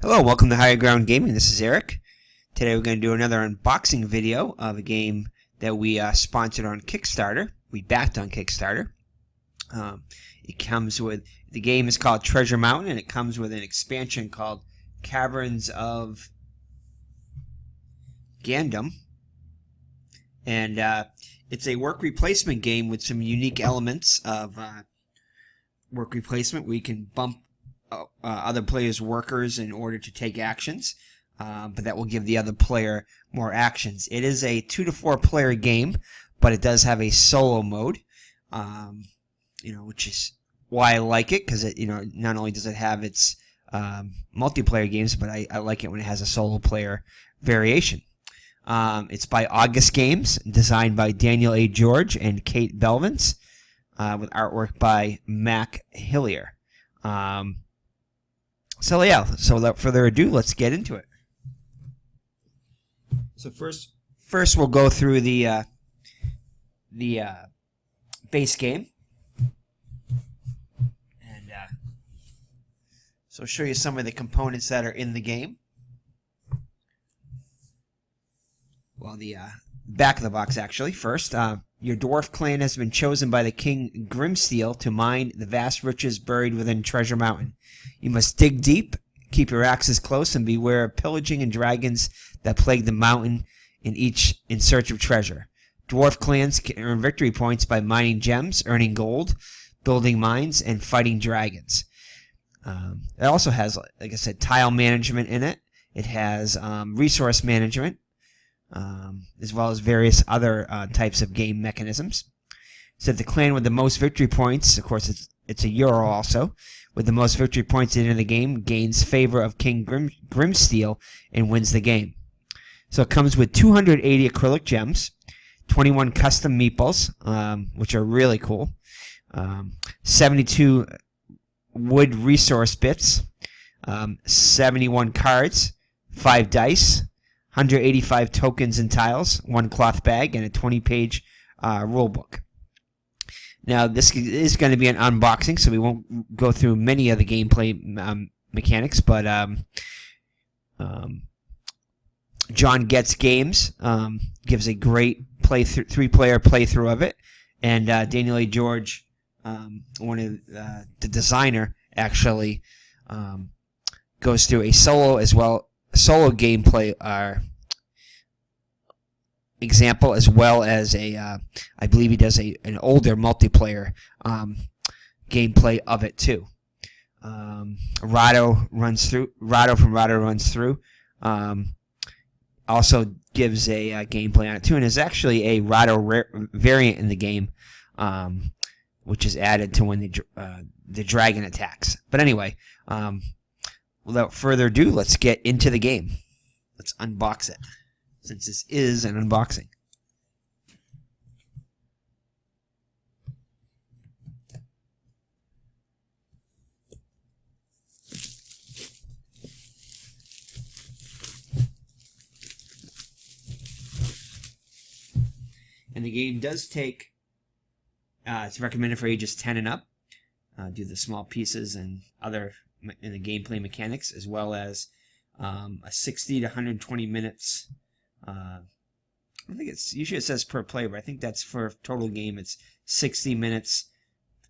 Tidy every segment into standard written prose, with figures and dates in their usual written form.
Hello, welcome to Higher Ground Gaming. This is Eric. Today we're going to do another unboxing video of a game that we sponsored on Kickstarter. We backed on Kickstarter. It comes with, the game is called Treasure Mountain, and it comes with an expansion called Caverns of Gandum. And it's a work replacement game with some unique elements of work replacement where you can bump other players' workers in order to take actions, but that will give the other player more actions. It is a 2 to 4 player game, but it does have a solo mode, which is why I like it, because it, not only does it have its multiplayer games, but I like it when it has a solo player variation. It's by August Games, designed by Daniel A. George and Kate Belvins, with artwork by Mac Hillier. So without further ado, let's get into it. So first we'll go through the base game, and so I'll show you some of the components that are in the game. Well, the back of the box actually. First, your dwarf clan has been chosen by the King Grimsteel to mine the vast riches buried within Treasure Mountain. You must dig deep, keep your axes close, and beware of pillaging and dragons that plague the mountain in search of treasure. Dwarf clans can earn victory points by mining gems, earning gold, building mines, and fighting dragons. It also has, like I said, tile management in it. It has resource management, as well as various other types of game mechanisms. So the clan with the most victory points, of course it's a Euro also, with the most victory points at the end of the game, gains favor of King Grimsteel and wins the game. So it comes with 280 acrylic gems, 21 custom meeples, which are really cool, 72 wood resource bits, 71 cards, 5 dice, 185 tokens and tiles, 1 cloth bag, and a 20-page rule book. Now, this is going to be an unboxing, so we won't go through many of the gameplay mechanics, but John Getz Games gives a great 3-player playthrough of it, and Daniel A. George, one of the designer, actually goes through a solo gameplay example, as well as I believe he does an older multiplayer gameplay of it too. Rado from Rado runs through. Also gives a gameplay on it too, and there's actually a Rado variant in the game, which is added to when the dragon attacks. But anyway, without further ado, let's get into the game. Let's unbox it, since this is an unboxing. And the game does take, it's recommended for ages 10 and up, do the small pieces and other in the gameplay mechanics, as well as a 60 to 120 minutes. I think usually it says per player, but I think that's for total game. It's 60 minutes,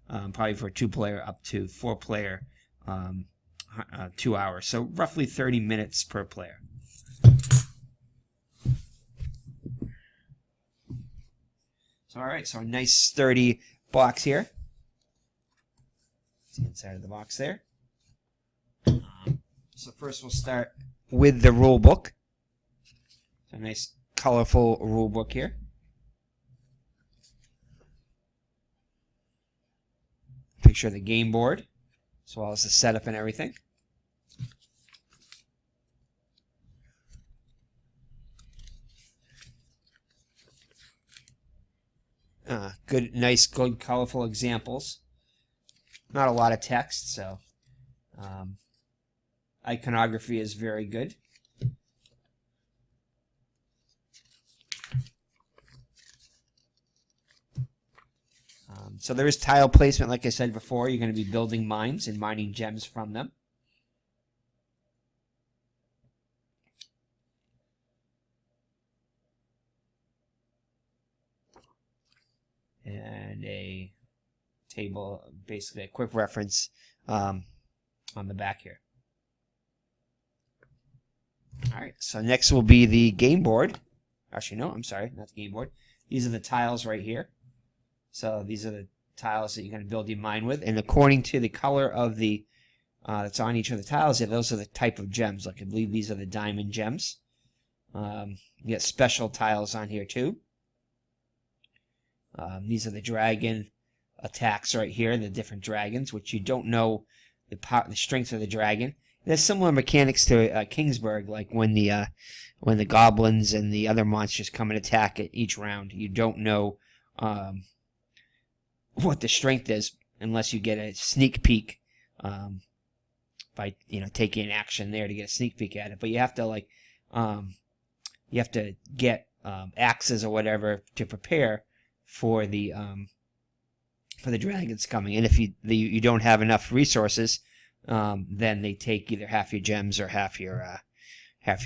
probably for a 2-player, up to 4-player, 2 hours. So roughly 30 minutes per player. So alright, so a nice sturdy box here. See inside of the box there. So first we'll start with the rule book. So a nice colorful rule book here. Picture of the game board, as well as the setup and everything. Nice, good, colorful examples. Not a lot of text, so iconography is very good. So there is tile placement, like I said before. You're going to be building mines and mining gems from them. and a table, basically a quick reference on the back here. Alright, so next will be the game board. Actually, no, I'm sorry, not the game board. These are the tiles right here. So these are the tiles that you're going to build your mine with, and according to the color of the that's on each of the tiles, those are the type of gems. Like I believe these are the diamond gems. You get special tiles on here too. These are the dragon attacks right here, the different dragons, which you don't know the strength of the dragon. There's similar mechanics to Kingsburg, like when the goblins and the other monsters come and attack at each round. You don't know what the strength is unless you get a sneak peek by taking action there to get a sneak peek at it. But you have to get axes or whatever to prepare for the dragons coming. And if you don't have enough resources, then they take either half your gems or half your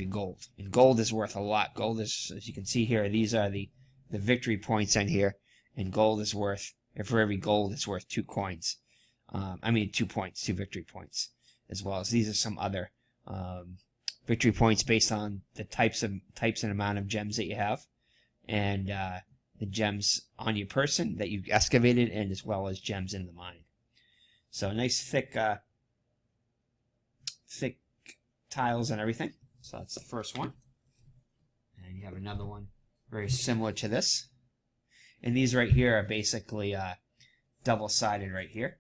gold. And gold is worth a lot. Gold is, as you can see here, these are the victory points on here, and gold is worth, for every gold it's worth 2 coins. 2 points, 2 victory points, as well as these are some other victory points based on the types and amount of gems that you have, and the gems on your person that you've excavated, and as well as gems in the mine. So nice thick tiles and everything. So that's the first one. And you have another one very similar to this. And these right here are basically double-sided right here.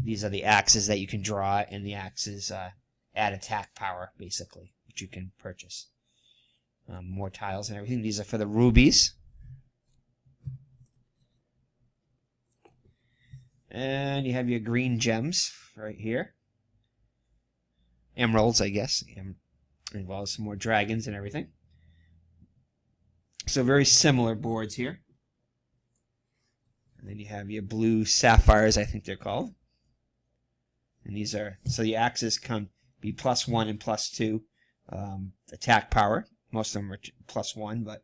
These are the axes that you can draw, and the axes add attack power, basically, which you can purchase. More tiles and everything. These are for the rubies. And you have your green gems right here. Emeralds, I guess. As well as some more dragons and everything. So very similar boards here. And then you have your blue sapphires, I think they're called. And these are, so the axes can be +1 and +2 attack power. Most of them are +1, but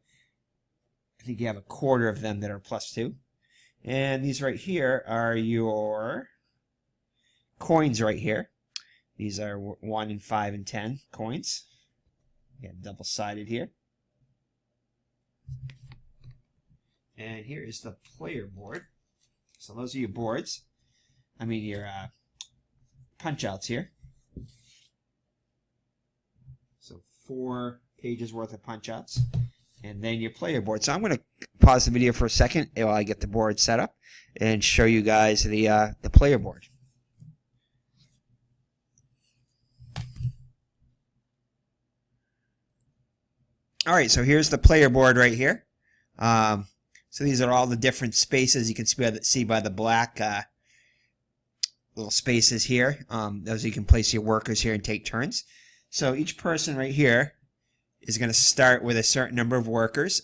I think you have a quarter of them that are +2. And these right here are your coins right here. These are 1 and 5 and 10 coins. You got double-sided here. And here is the player board. So those are your boards. Your punch-outs here. So 4 pages worth of punch-outs. And then your player board. So I'm going to pause the video for a second while I get the board set up and show you guys the player board. All right, so here's the player board right here. So these are all the different spaces you can see by the black little spaces here. Those you can place your workers here and take turns. So each person right here is going to start with a certain number of workers.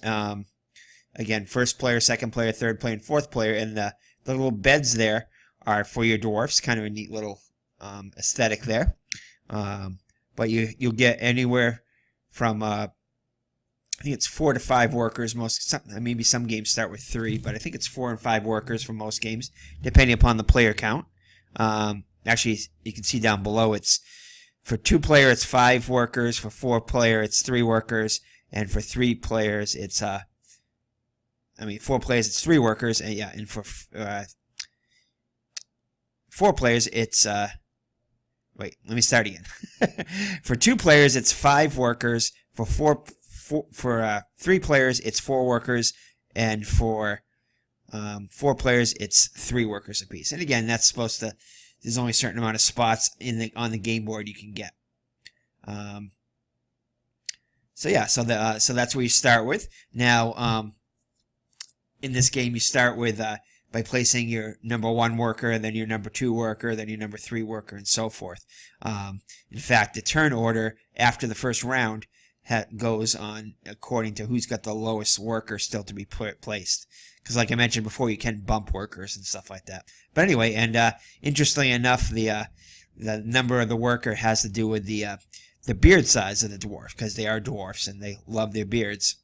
Again, first player, second player, third player, and fourth player. And the little beds there are for your dwarfs. Kind of a neat little aesthetic there. But you'll get anywhere from I think it's 4 to 5 workers. Maybe some games start with 3, but I think it's 4 and 5 workers for most games, depending upon the player count. Actually, you can see down below, it's for 2 player it's 5 workers, for 4 player it's 3 workers, and for 3 players it's 4 players it's 3 workers, and for 4 players it's wait, let me start again. For 2 players it's 5 workers, for 3 players it's 4 workers, and for 4 players it's 3 workers apiece. And again, that's supposed to, there's only a certain amount of spots on the game board you can get. So that's where you start with. Now, in this game you start with by placing your number 1 worker, then your number 2 worker, then your number 3 worker, and so forth. In fact, the turn order after the first round goes on according to who's got the lowest worker still to be placed. Because like I mentioned before, you can bump workers and stuff like that. But anyway, and interestingly enough, the number of the worker has to do with the beard size of the dwarf, because they are dwarfs and they love their beards.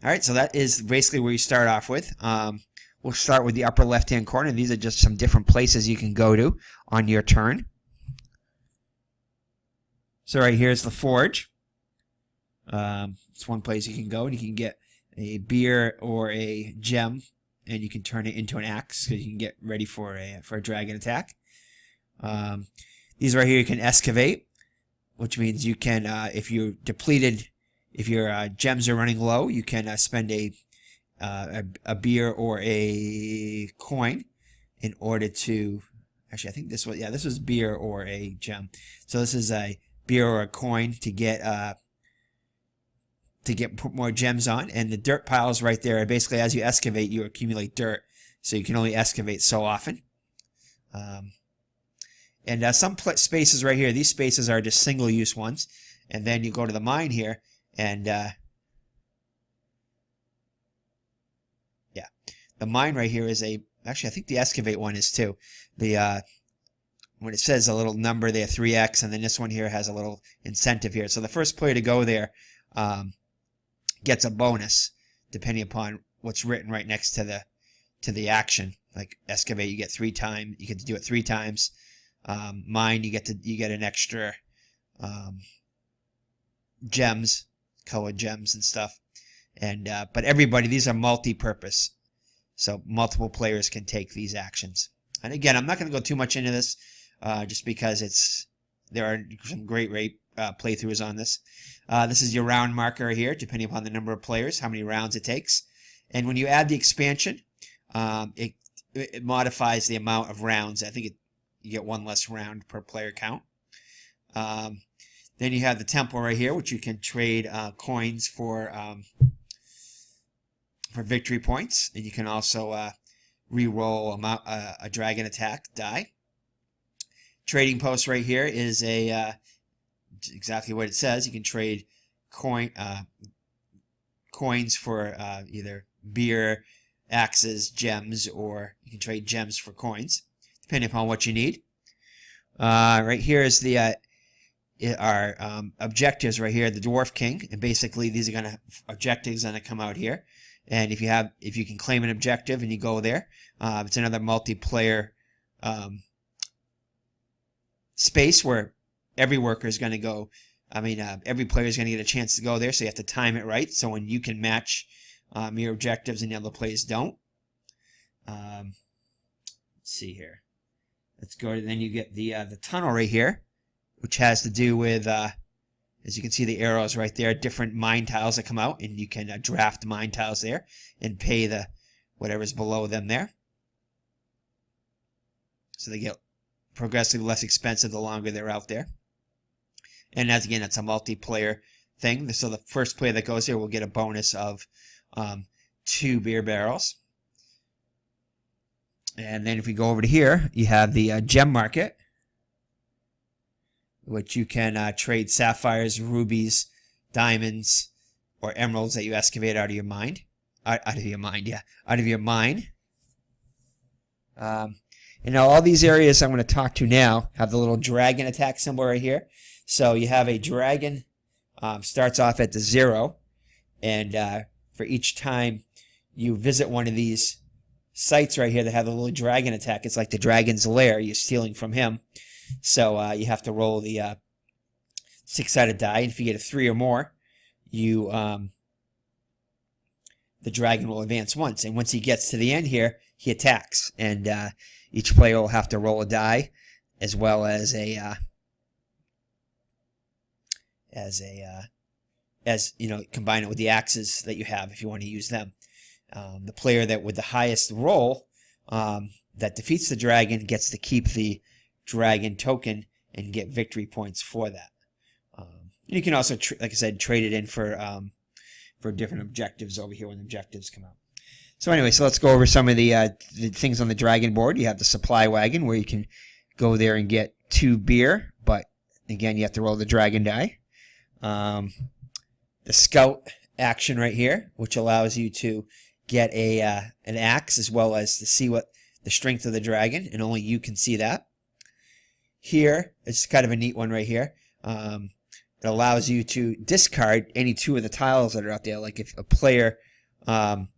All right, so that is basically where you start off with. We'll start with the upper left-hand corner. These are just some different places you can go to on your turn. So right here is the forge. It's one place you can go, and you can get a beer or a gem, and you can turn it into an axe, so you can get ready for a dragon attack. These right here you can excavate, which means you can, if you're depleted, if your gems are running low, you can spend a beer or a coin in order to. Actually, I think this was beer or a gem. So this is a beer or a coin to put more gems on, and the dirt piles right there. Basically, as you excavate, you accumulate dirt, so you can only excavate so often. And some spaces right here, these spaces are just single-use ones, and then you go to the mine here, and yeah, the mine right here is actually, I think the excavate one is too. When it says a little number there, 3x, and then this one here has a little incentive here. So the first player to go there gets a bonus depending upon what's written right next to the action. Like excavate, you get 3 times. You get to do it 3 times. Mine, you get an extra gems, colored gems and stuff. And but everybody, these are multi-purpose, so multiple players can take these actions. And again, I'm not going to go too much into this, just because there are some great playthroughs on this. This is your round marker here, depending upon the number of players, how many rounds it takes. And when you add the expansion, it modifies the amount of rounds. I think you get 1 less round per player count. Then you have the temple right here, which you can trade coins for victory points, and you can also re-roll a dragon attack die. Trading post right here is exactly what it says. You can trade coins for either beer, axes, gems, or you can trade gems for coins, depending upon what you need. Right here is our objectives right here, the Dwarf King, and basically these are objectives going to come out here. And if you can claim an objective and you go there, it's another multiplayer space where every worker is going to go. Every player is going to get a chance to go there, so you have to time it right. So when you can match your objectives and the other players don't. Let's see here. Let's go. Then you get the tunnel right here, which has to do with, as you can see, the arrows right there, different mine tiles that come out, and you can draft mine tiles there and pay whatever's below them there. So they get progressively less expensive the longer they're out there. And again, that's a multiplayer thing. So the first player that goes here will get a bonus of 2 beer barrels. And then if we go over to here, you have the gem market, which you can trade sapphires, rubies, diamonds, or emeralds that you excavate out of your mine. Out of your mine. And now all these areas I'm going to talk to now have the little dragon attack symbol right here. So you have a dragon, starts off at the 0, and for each time you visit one of these sites right here that have the little dragon attack, it's like the dragon's lair. You're stealing from him. So you have to roll the 6-sided die, and if you get a 3 or more, the dragon will advance once. And once he gets to the end here, he attacks, and each player will have to roll a die, as well as combine it with the axes that you have if you want to use them. The player that with the highest roll that defeats the dragon gets to keep the dragon token and get victory points for that. You can also, like I said, trade it in for different objectives over here when the objectives come out. So anyway, so let's go over some of the things on the dragon board. You have the supply wagon where you can go there and get 2 beer, but again, you have to roll the dragon die. The scout action right here, which allows you to get an axe as well as to see what the strength of the dragon, and only you can see that. Here, it's kind of a neat one right here. It allows you to discard any 2 of the tiles that are out there. Like if a player and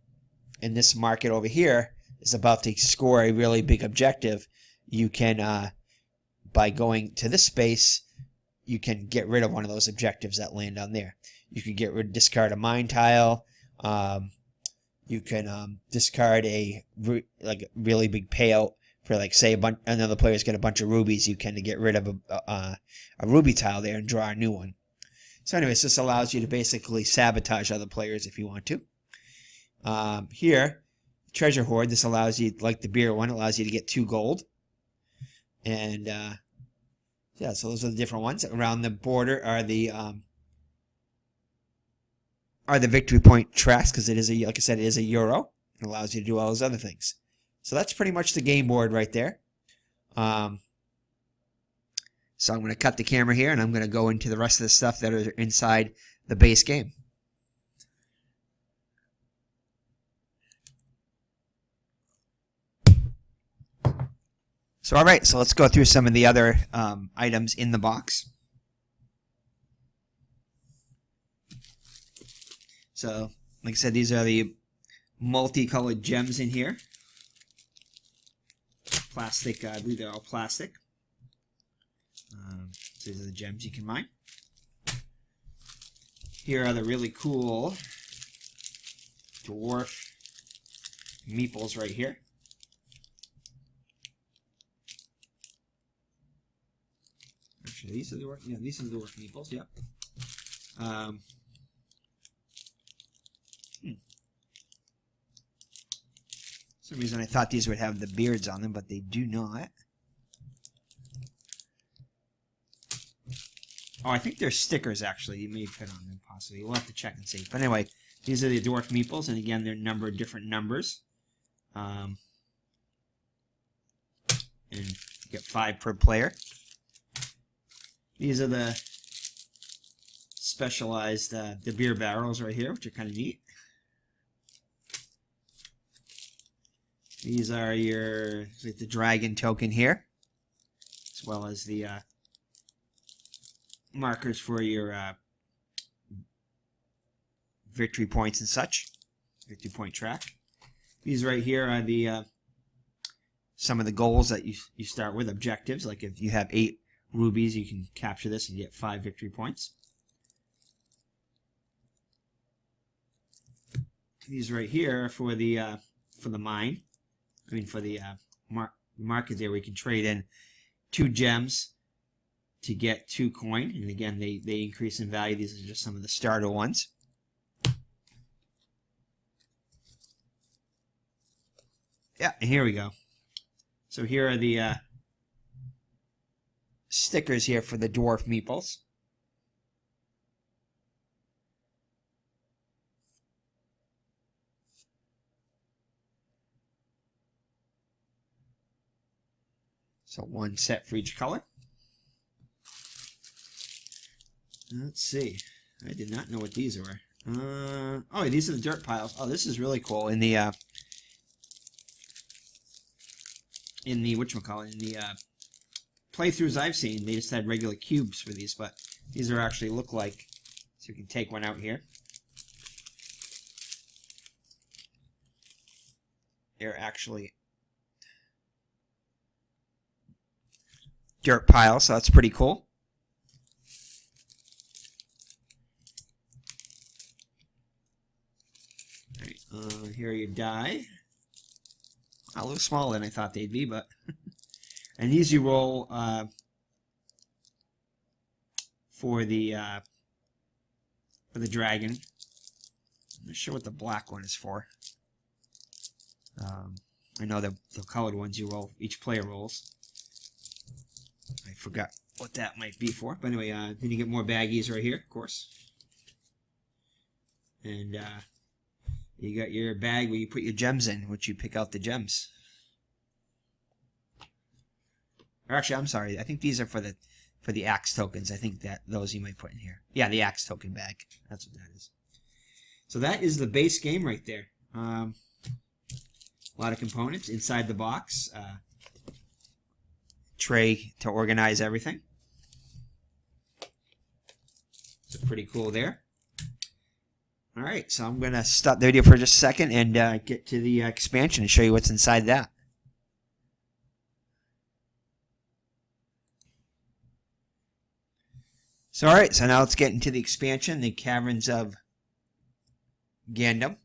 this market over here is about to score a really big objective, you can, by going to this space, you can get rid of one of those objectives that land on there. You can discard a mine tile. You can discard a really big payout for, like, say another player's got a bunch of rubies. You can get rid of a ruby tile there and draw a new one. So anyways, this allows you to basically sabotage other players if you want to. Here, treasure hoard. This allows you, like the beer one, allows you to get 2 gold. And yeah, so those are the different ones. Around the border are the victory point tracks, because it is like I said, it is a euro. It allows you to do all those other things. So that's pretty much the game board right there. So I'm going to cut the camera here, and I'm going to go into the rest of the stuff that are inside the base game. So, all right, so let's go through some of the other items in the box. So, like I said, these are the multicolored gems in here. Plastic, I believe they're all plastic. So these are the gems you can mine. Here are the really cool dwarf meeples right here. Actually, these are the dwarf. Yeah, these are the dwarf meeples. Yep. For some reason I thought these would have the beards on them, but they do not. Oh, I think they're stickers, actually. You may fit on them, possibly. We'll have to check and see. But anyway, these are the dwarf meeples, and again, they're numbered different numbers. And you get 5 per player. These are the specialized the beer barrels right here, which are kind of neat. These are like the dragon token here, as well as the markers for your victory points and such, victory point track. These right here are the some of the goals that you start with, objectives. Like if you have 8 rubies, you can capture this and get 5 victory points. These right here are for the mine. I mean, for the market there, we can trade in 2 gems to get 2 coin, and again, they increase in value. These are just some of the starter ones. Yeah, and here we go. So here are the stickers here for the dwarf meeples. So 1 set for each color. Let's see. I did not know what these were. Oh, these are the dirt piles. Oh, this is really cool. In the whatchamacallit, in the playthroughs I've seen, they just had regular cubes for these, but these are actually look like. So you can take one out here. They're actually dirt piles, so that's pretty cool. Here are your die. A little smaller than I thought they'd be, but and these you roll for the dragon. I'm not sure what the black one is for. I know the colored ones you roll. Each player rolls. I forgot what that might be for, but anyway, then you get more baggies right here, of course, and you got your bag where you put your gems in, which you pick out the gems. Or actually, I'm sorry. I think these are for the axe tokens. I think that those you might put in here. Yeah, the axe token bag. That's what that is. So that is the base game right there. A lot of components inside the box. Tray to organize everything. So pretty cool there. Alright, so I'm going to stop the video for just a second and get to the expansion and show you what's inside that. So alright, so now let's get into the expansion, the Caverns of Gandum.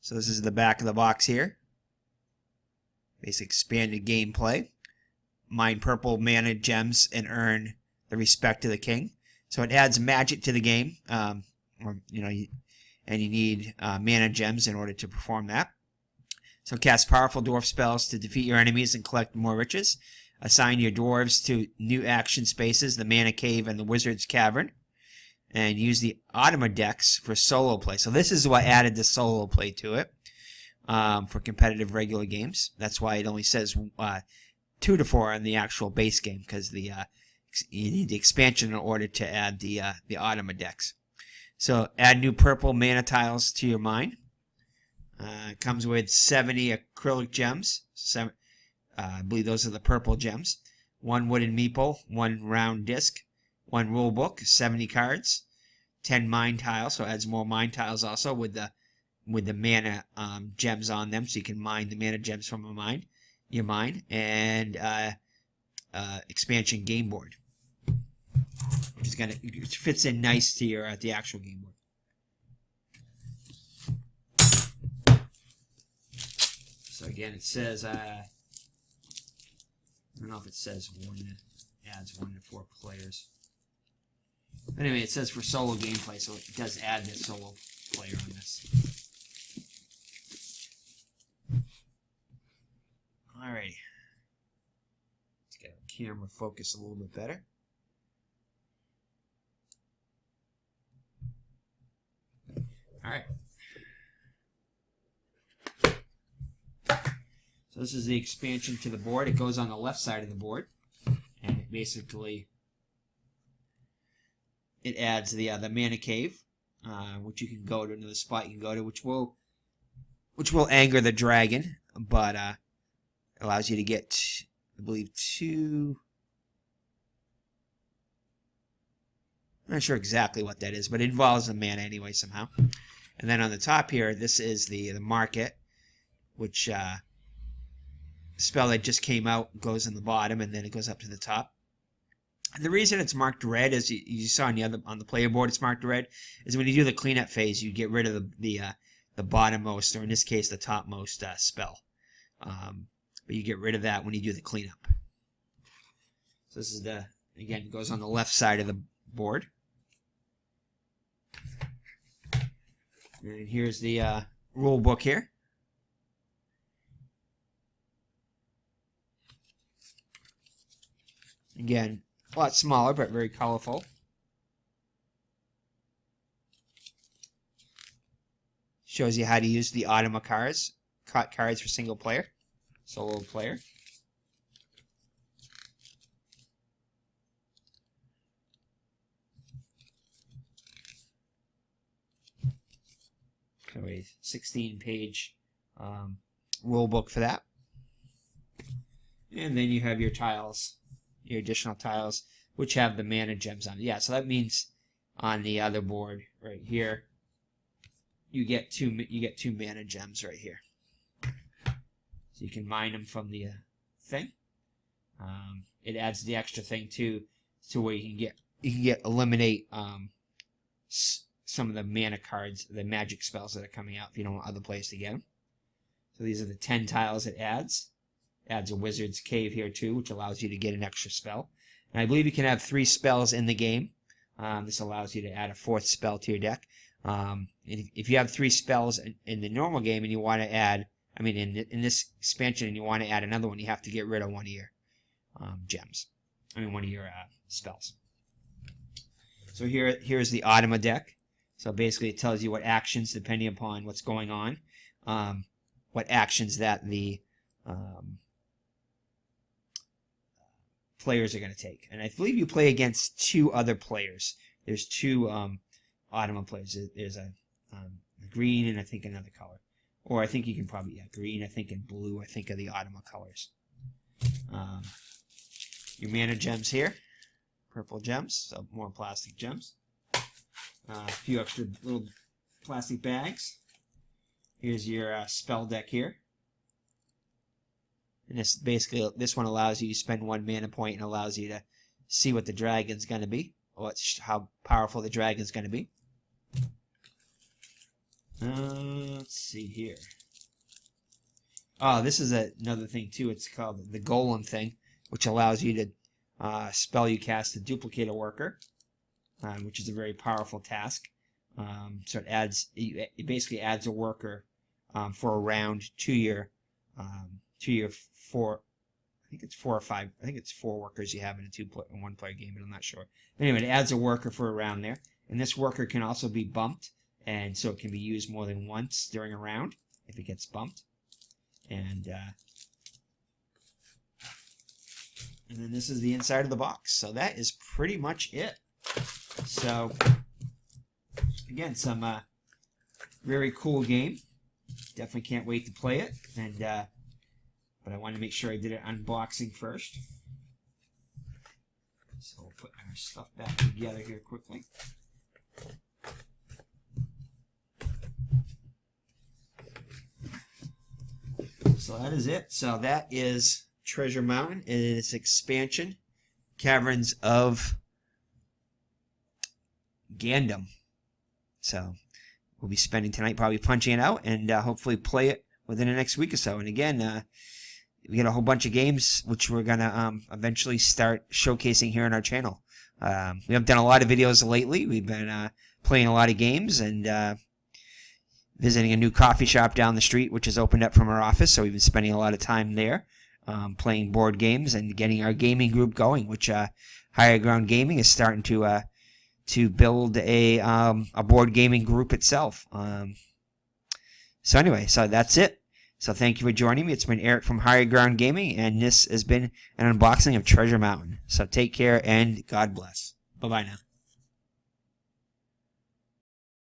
So this is the back of the box here. Basic expanded gameplay. Mine purple mana gems and earn the respect of the king. So it adds magic to the game, and you need mana gems in order to perform that. So cast powerful dwarf spells to defeat your enemies and collect more riches. Assign your dwarves to new action spaces, the Mana Cave and the Wizard's Cavern. And use the Automa decks for solo play. So this is what added the solo play to it for competitive regular games. That's why it only says 2 to 4 on the actual base game, because you need the expansion in order to add the Automa decks. So add new purple mana tiles to your mine. It comes with 70 acrylic gems. I believe those are the purple gems. 1 wooden meeple, 1 round disc, 1 rule book, 70 cards, 10 mine tiles, so it adds more mine tiles also with the mana gems on them, so you can mine the mana gems from your mine, and expansion game board, which fits in nice to your the actual game board. So again, it says I don't know if it says adds 1 to 4 players. Anyway, it says for solo gameplay, so it does add the solo player on this. Alrighty. Let's get our camera focused a little bit better. Alright. So this is the expansion to the board. It goes on the left side of the board, and it basically it adds the Mana Cave, which you can go to another spot you can go to, which will anger the dragon, but allows you to get, I believe, 2. I'm not sure exactly what that is, but it involves the mana anyway somehow. And then on the top here, this is the market, which spell that just came out goes in the bottom, and then it goes up to the top. And the reason it's marked red, as you saw on the player board, it's marked red, is when you do the cleanup phase, you get rid of the bottommost, or in this case, the topmost spell. But you get rid of that when you do the cleanup. So this is again, it goes on the left side of the board. And here's the rule book here. Again, a lot smaller, but very colorful. Shows you how to use the Automa cards for single player, solo player. So a 16-page rule book for that. And then you have your tiles, your additional tiles, which have the mana gems on it. Yeah, so that means on the other board right here, you get two mana gems right here. So you can mine them from the thing. It adds the extra thing too, to where you can eliminate some of the mana cards, the magic spells that are coming out if you don't want other players to get them. So these are the 10 tiles it adds. Adds a Wizard's Cave here too, which allows you to get an extra spell. And I believe you can have 3 spells in the game. This allows you to add a 4th spell to your deck. If you have 3 spells in the normal game and you want to add, in this expansion, and you want to add another one, you have to get rid of one of your gems. One of your spells. So here's the Automa deck. So basically it tells you what actions, depending upon what's going on, what actions that the players are going to take. And I believe you play against 2 other players. There's 2 Automa players. There's a green and I think another color. Or I think you can probably, green, I think, and blue, I think, are the Automa colors. Your mana gems here. Purple gems, so more plastic gems. A few extra little plastic bags. Here's your spell deck here. And this one allows you to spend 1 mana point and allows you to see what the dragon's going to be, or how powerful the dragon's going to be. Let's see here. Oh, this is another thing too. It's called the golem thing, which allows you to spell you cast a duplicator worker, which is a very powerful task. So it basically adds a worker for a round to your 4. I think it's 4 or 5. I think it's 4 workers you have in a 1-player game, but I'm not sure. Anyway, it adds a worker for a round there, and this worker can also be bumped, and so it can be used more than once during a round if it gets bumped. And then this is the inside of the box. So that is pretty much it. So again, some very cool game. Definitely can't wait to play it. And but I wanted to make sure I did an unboxing first. So we'll put our stuff back together here quickly. So that is it. So that is Treasure Mountain and its expansion, Caverns of Gandum. So we'll be spending tonight probably punching it out and hopefully play it within the next week or so. And again, we got a whole bunch of games which we're going to eventually start showcasing here on our channel. We haven't done a lot of videos lately. We've been playing a lot of games and visiting a new coffee shop down the street, which has opened up from our office. So we've been spending a lot of time there, playing board games and getting our gaming group going, which Higher Ground Gaming is starting to build a board gaming group itself. So anyway, so that's it. So thank you for joining me. It's been Eric from Higher Ground Gaming, and this has been an unboxing of Treasure Mountain. So take care and God bless. Bye-bye now.